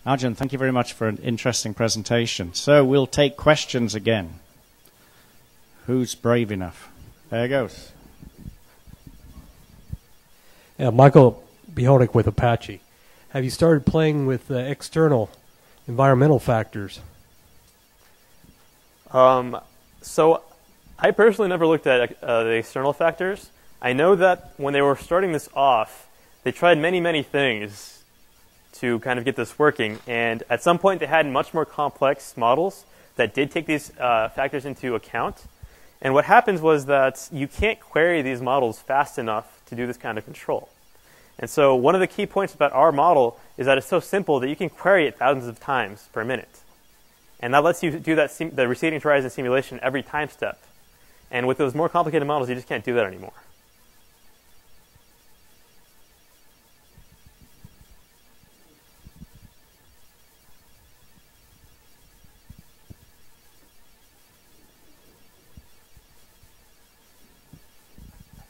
Arjun, thank you very much for an interesting presentation. So we'll take questions again. Who's brave enough? There goes. Yeah, Michael Bihonik with Apache. Have you started playing with external environmental factors? So I personally never looked at the external factors. I know that when they were starting this off, they tried many, many things to kind of get this working. And at some point, they had much more complex models that did take these factors into account. And what happens was that you can't query these models fast enough to do this kind of control. And so one of the key points about our model is that it's so simple that you can query it thousands of times per minute. And that lets you do that the receding horizon simulation every time step. And with those more complicated models, you just can't do that anymore.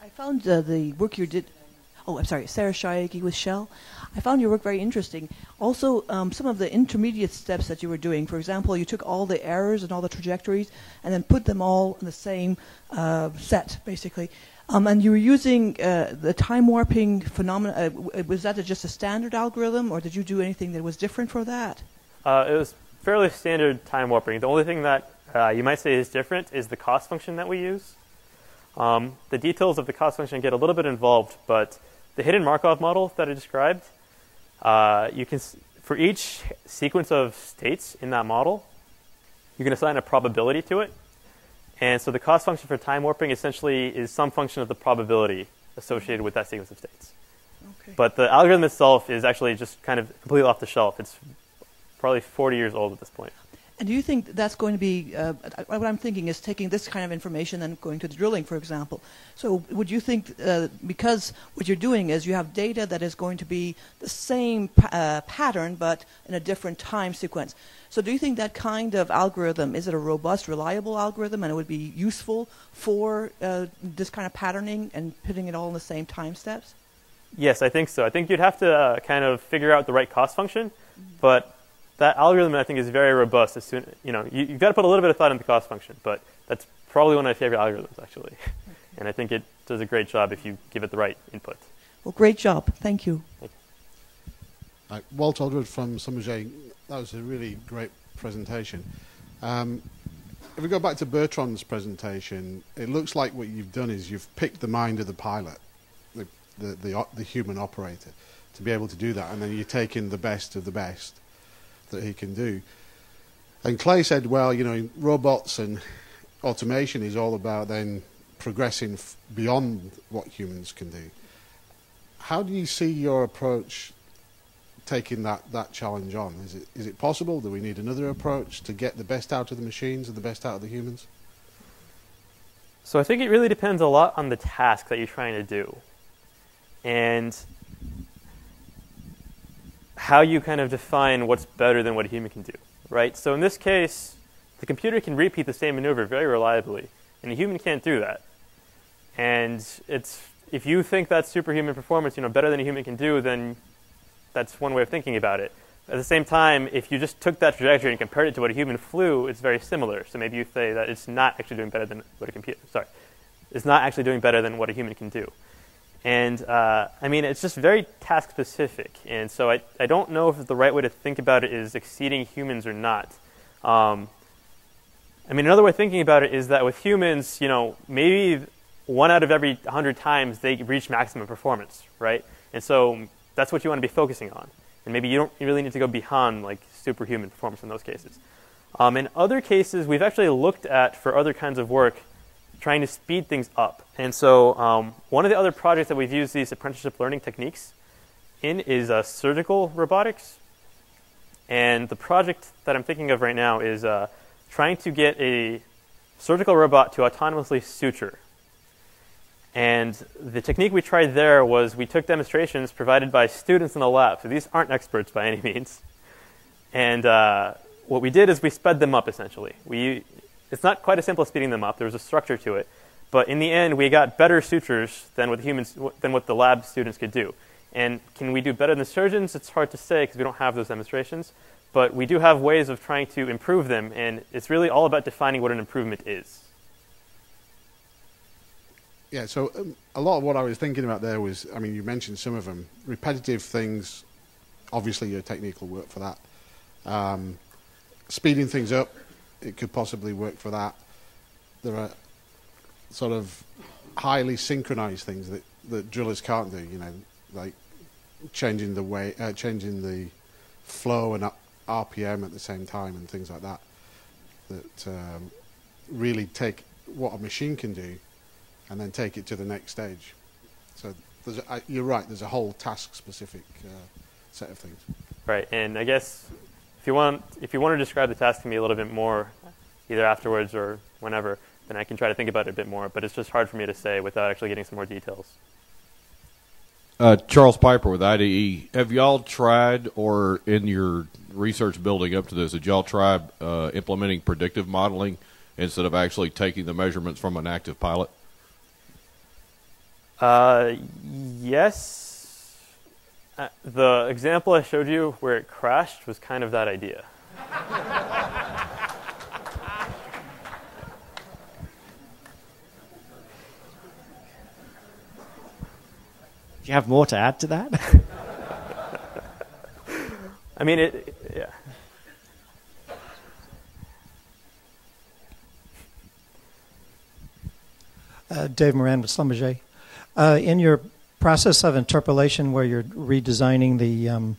I found the work you did. Oh, I'm sorry, Sarah Shayegi with Shell. I found your work very interesting. Also, some of the intermediate steps that you were doing. For example, you took all the errors and all the trajectories and then put them all in the same set, basically. And you were using the time warping phenomena. Was that just a standard algorithm, or did you do anything that was different for that? It was fairly standard time warping. The only thing that you might say is different is the cost function that we use. The details of the cost function get a little bit involved, but the hidden Markov model that I described, you can, for each sequence of states in that model, you can assign a probability to it. And so the cost function for time warping essentially is some function of the probability associated with that sequence of states. Okay. But the algorithm itself is actually just kind of completely off the shelf. It's probably 40 years old at this point. And do you think that's going to be, what I'm thinking is taking this kind of information and going to the drilling, for example. So would you think, because what you're doing is you have data that is going to be the same pattern, but in a different time sequence. So do you think that kind of algorithm, is it a robust, reliable algorithm, and it would be useful for this kind of patterning and putting it all in the same time steps? Yes, I think so. I think you'd have to kind of figure out the right cost function, but that algorithm, I think, is very robust. As soon, you've got to put a little bit of thought into the cost function, but that's probably one of my favorite algorithms, actually. And I think it does a great job if you give it the right input. Well, great job. Thank you. Thank you. Walt Aldred from Schlumberger. That was a really great presentation. If we go back to Bertrand's presentation, it looks like what you've done is you've picked the mind of the pilot, the human operator, to be able to do that, and then you're taking the best of the best that he can do. And Clay said, well, robots and automation is all about then progressing beyond what humans can do. How do you see your approach taking that challenge on? Is it possible? Do we need another approach to get the best out of the machines and the best out of the humans? So I think it really depends a lot on the task that you're trying to do and how you kind of define what's better than what a human can do, right? So in this case, the computer can repeat the same maneuver very reliably, and a human can't do that. And if you think that's superhuman performance, better than a human can do, then that's one way of thinking about it. At the same time, if you just took that trajectory and compared it to what a human flew, it's very similar. So maybe you say that it's not actually doing better than what a computer. It's not actually doing better than what a human can do. And it's just very task specific. And so I don't know if the right way to think about it is exceeding humans or not. Another way of thinking about it is that with humans, maybe 1 out of every 100 times they reach maximum performance, right? And so that's what you want to be focusing on. And maybe you really need to go beyond like superhuman performance in those cases. In other cases, we've actually looked at, for other kinds of work, trying to speed things up. And so one of the other projects that we've used these apprenticeship learning techniques in is surgical robotics. And the project that I'm thinking of right now is trying to get a surgical robot to autonomously suture. And the technique we tried there was we took demonstrations provided by students in the lab. So these aren't experts by any means. And what we did is we sped them up, essentially. It's not quite as simple as speeding them up. There was a structure to it. But in the end, we got better sutures than what the lab students could do. And can we do better than surgeons? It's hard to say because we don't have those demonstrations. But we do have ways of trying to improve them, and it's really all about defining what an improvement is. Yeah, so a lot of what I was thinking about there was, I mean, you mentioned some of them. Repetitive things, obviously your technique will work for that. Speeding things up, it could possibly work for that. There are sort of highly synchronized things that drillers can't do, you know, like changing the flow and RPM at the same time and things like that, that really take what a machine can do and then take it to the next stage. So you're right, there's a whole task-specific set of things. Right, and I guess if you want to describe the task to me a little bit more, either afterwards or whenever, then I can try to think about it a bit more, but it's just hard for me to say without actually getting some more details. Charles Piper with IDE. Have y'all tried, or in your research building up to this, did y'all try implementing predictive modeling instead of actually taking the measurements from an active pilot? Yes. The example I showed you where it crashed was kind of that idea. Do you have more to add to that? I mean, yeah. Dave Moran with Schlumberger. In your process of interpolation where you're redesigning the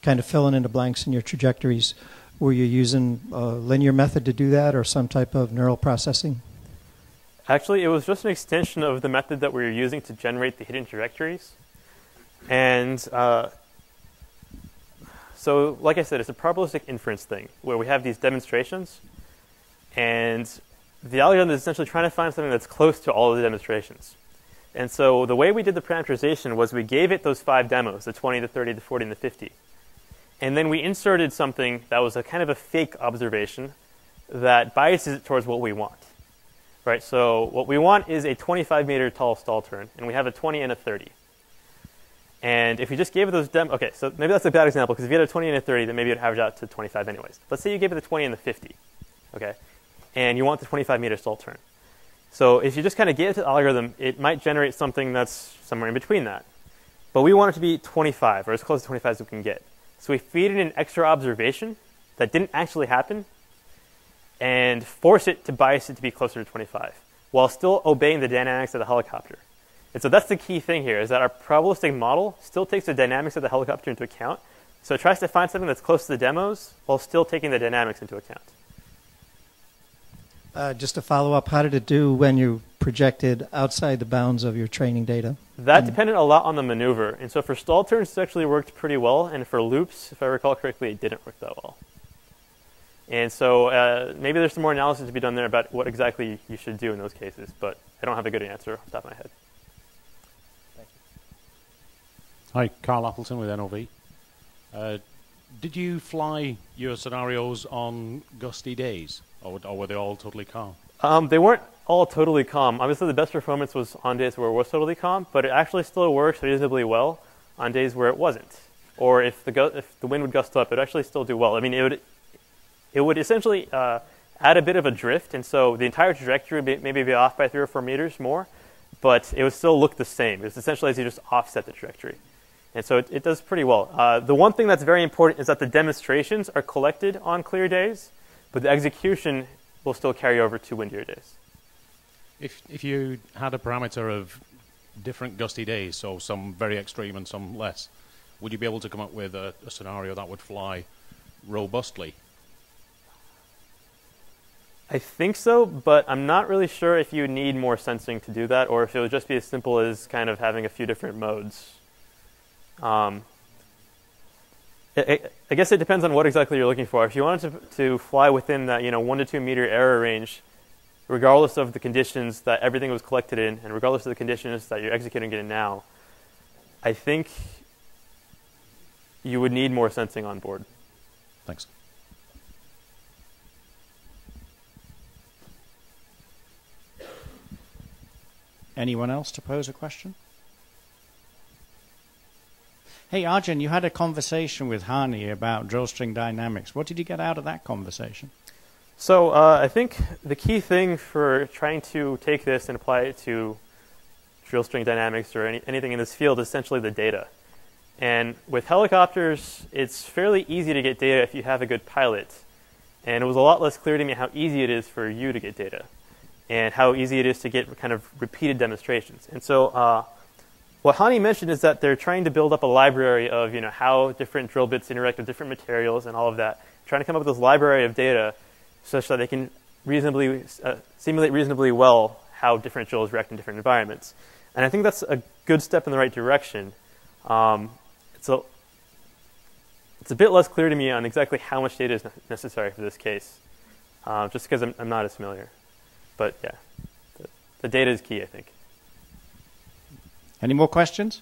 kind of filling in the blanks in your trajectories, were you using a linear method to do that or some type of neural processing? Actually, it was just an extension of the method that we were using to generate the hidden trajectories. And so, like I said, it's a probabilistic inference thing where we have these demonstrations, and the algorithm is essentially trying to find something that's close to all of the demonstrations. And so the way we did the parameterization was we gave it those 5 demos, the 20, the 30, the 40, and the 50. And then we inserted something that was a kind of a fake observation that biases it towards what we want. Right? So what we want is a 25-meter tall stall turn, and we have a 20 and a 30. And if you just gave it those demos, okay, so maybe that's a bad example, because if you had a 20 and a 30, then maybe it would average out to 25 anyways. Let's say you gave it the 20 and the 50, okay, and you want the 25-meter stall turn. So if you just kind of gave it to the algorithm, it might generate something that's somewhere in between that. But we want it to be 25, or as close to 25 as we can get. So we feed it an extra observation that didn't actually happen, and force it to bias it to be closer to 25, while still obeying the dynamics of the helicopter. And so that's the key thing here, is that our probabilistic model still takes the dynamics of the helicopter into account. So it tries to find something that's close to the demos while still taking the dynamics into account. Just to follow up, how did it do when you projected outside the bounds of your training data? That depended a lot on the maneuver. And so for stall turns, it actually worked pretty well. And for loops, if I recall correctly, it didn't work that well. And so maybe there's some more analysis to be done there about what exactly you should do in those cases. But I don't have a good answer off the top of my head. Hi, Carl Appleton with NOV. Did you fly your scenarios on gusty days, or were they all totally calm? They weren't all totally calm. Obviously, the best performance was on days where it was totally calm, but it actually still works reasonably well on days where it wasn't. Or if the wind would gust up, it would actually still do well. I mean, it would essentially add a bit of a drift, and so the entire trajectory would maybe be off by 3 or 4 meters more, but it would still look the same. It's essentially as you just offset the trajectory. And so it does pretty well. The one thing that's very important is that the demonstrations are collected on clear days, but the execution will still carry over to windier days. If you had a parameter of different gusty days, so some very extreme and some less, would you be able to come up with a scenario that would fly robustly? I think so, but I'm not really sure if you need more sensing to do that, or if it would just be as simple as kind of having a few different modes. I guess it depends on what exactly you're looking for. If you wanted to fly within that 1 to 2 meter error range, regardless of the conditions that everything was collected in, and regardless of the conditions that you're executing it in now, I think you would need more sensing on board. Thanks. Anyone else to pose a question? Hey, Arjun, you had a conversation with Hani about drill string dynamics. What did you get out of that conversation? So I think the key thing for trying to take this and apply it to drill string dynamics or anything in this field is essentially the data. And with helicopters, it's fairly easy to get data if you have a good pilot. And it was a lot less clear to me how easy it is for you to get data and how easy it is to get kind of repeated demonstrations. And so what Hani mentioned is that they're trying to build up a library of how different drill bits interact with different materials and all of that, trying to come up with this library of data such that they can simulate reasonably well how different drills react in different environments. And I think that's a good step in the right direction. It's a bit less clear to me on exactly how much data is necessary for this case, just because I'm not as familiar. But yeah, the data is key, I think. Any more questions?